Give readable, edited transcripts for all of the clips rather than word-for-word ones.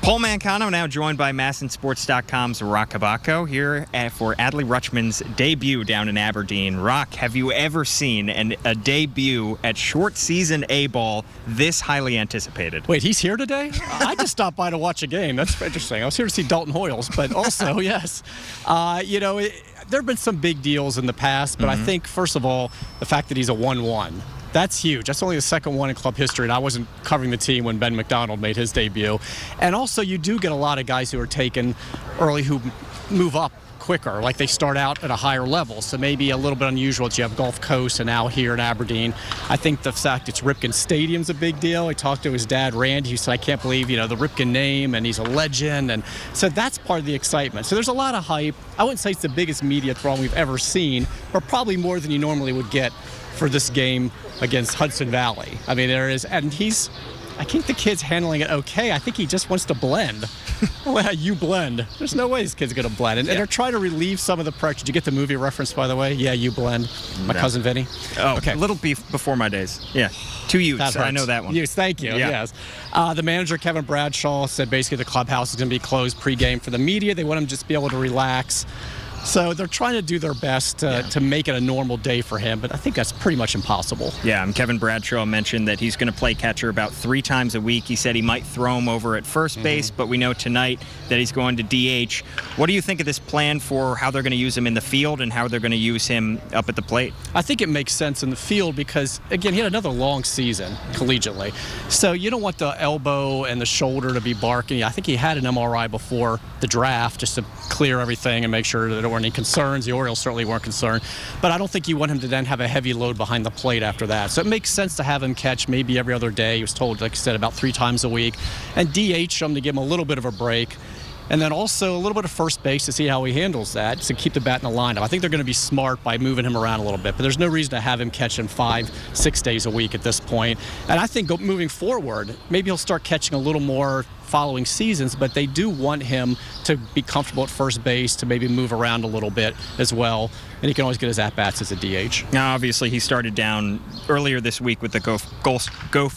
Paul Mancano now joined by MASNsports.com's Roch Kubatko here for Adley Rutschman's debut down in Aberdeen. Roch, have you ever seen a debut at short season A-ball this highly anticipated? Wait, he's here today? I just stopped by to watch a game. That's interesting. I was here to see Dalton Hoyles, but also, yes. There have been some big deals in the past, but I think, first of all, the fact that he's a 1-1. That's huge. That's only the second one in club history, and I wasn't covering the team when Ben McDonald made his debut. And also, you do get a lot of guys who are taken early who move up quicker, like they start out at a higher level. So maybe a little bit unusual that you have Gulf Coast and now here in Aberdeen. I think the fact it's Ripken Stadium's a big deal. I talked to his dad, Randy, who said, I can't believe, the Ripken name, and he's a legend. And so that's part of the excitement. So there's a lot of hype. I wouldn't say it's the biggest media throng we've ever seen, but probably more than you normally would get for this game against Hudson Valley. I mean, there is, and I think the kid's handling it okay. I think he just wants to blend. Well, you blend. There's no way this kid's going to blend. And they're trying to relieve some of the pressure. Did you get the movie reference, by the way? Yeah, You Blend. My cousin Vinny. Oh, okay. A little before my days. Yeah. 2 Utes. I know that one. Utes, thank you. Yeah. Yes. The manager, Kevin Bradshaw, said basically the clubhouse is going to be closed pregame for the media. They want him to just be able to relax. So they're trying to do their best to make it a normal day for him, but I think that's pretty much impossible. Yeah, and Kevin Bradshaw mentioned that he's going to play catcher about 3 times a week. He said he might throw him over at first base, but we know tonight that he's going to DH. What do you think of this plan for how they're going to use him in the field and how they're going to use him up at the plate? I think it makes sense in the field because, again, he had another long season collegiately. So you don't want the elbow and the shoulder to be barking. I think he had an MRI before the draft just to clear everything and make sure that there weren't any concerns. The Orioles certainly weren't concerned. But I don't think you want him to then have a heavy load behind the plate after that. So it makes sense to have him catch maybe every other day. He was told, like I said, about 3 times a week. And DH him to give him a little bit of a break. And then also a little bit of first base to see how he handles that, to keep the bat in the lineup. I think they're going to be smart by moving him around a little bit, but there's no reason to have him catching 5-6 days a week at this point. And I think moving forward, maybe he'll start catching a little more following seasons, but they do want him to be comfortable at first base, to maybe move around a little bit as well. And he can always get his at-bats as a DH. Now, obviously, he started down earlier this week with the Gulf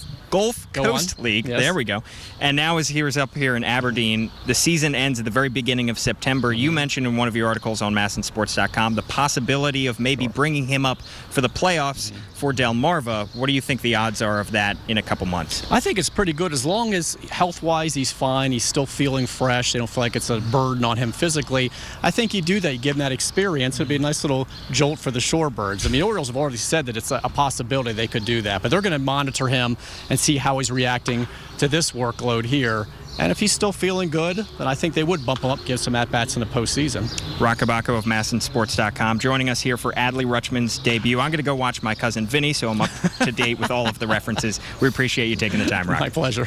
Coast League. Yes. There we go. And now as he is up here in Aberdeen, the season ends at the very beginning of September. You mentioned in one of your articles on MASNsports.com the possibility of maybe bringing him up for the playoffs for Delmarva. What do you think the odds are of that in a couple months? I think it's pretty good as long as health-wise he's fine. He's still feeling fresh. They don't feel like it's a burden on him physically. I think you do that. You give him that experience. It'd be a nice little jolt for the Shorebirds. I mean, the Orioles have already said that it's a possibility they could do that, but they're going to monitor him and see how he's reacting to this workload here. And if he's still feeling good, then I think they would bump him up, give some at-bats in the postseason. Roch Kubatko of MASNsports.com joining us here for Adley Rutschman's debut. I'm going to go watch my cousin Vinny, so I'm up to date with all of the references. We appreciate you taking the time, Roch. My pleasure.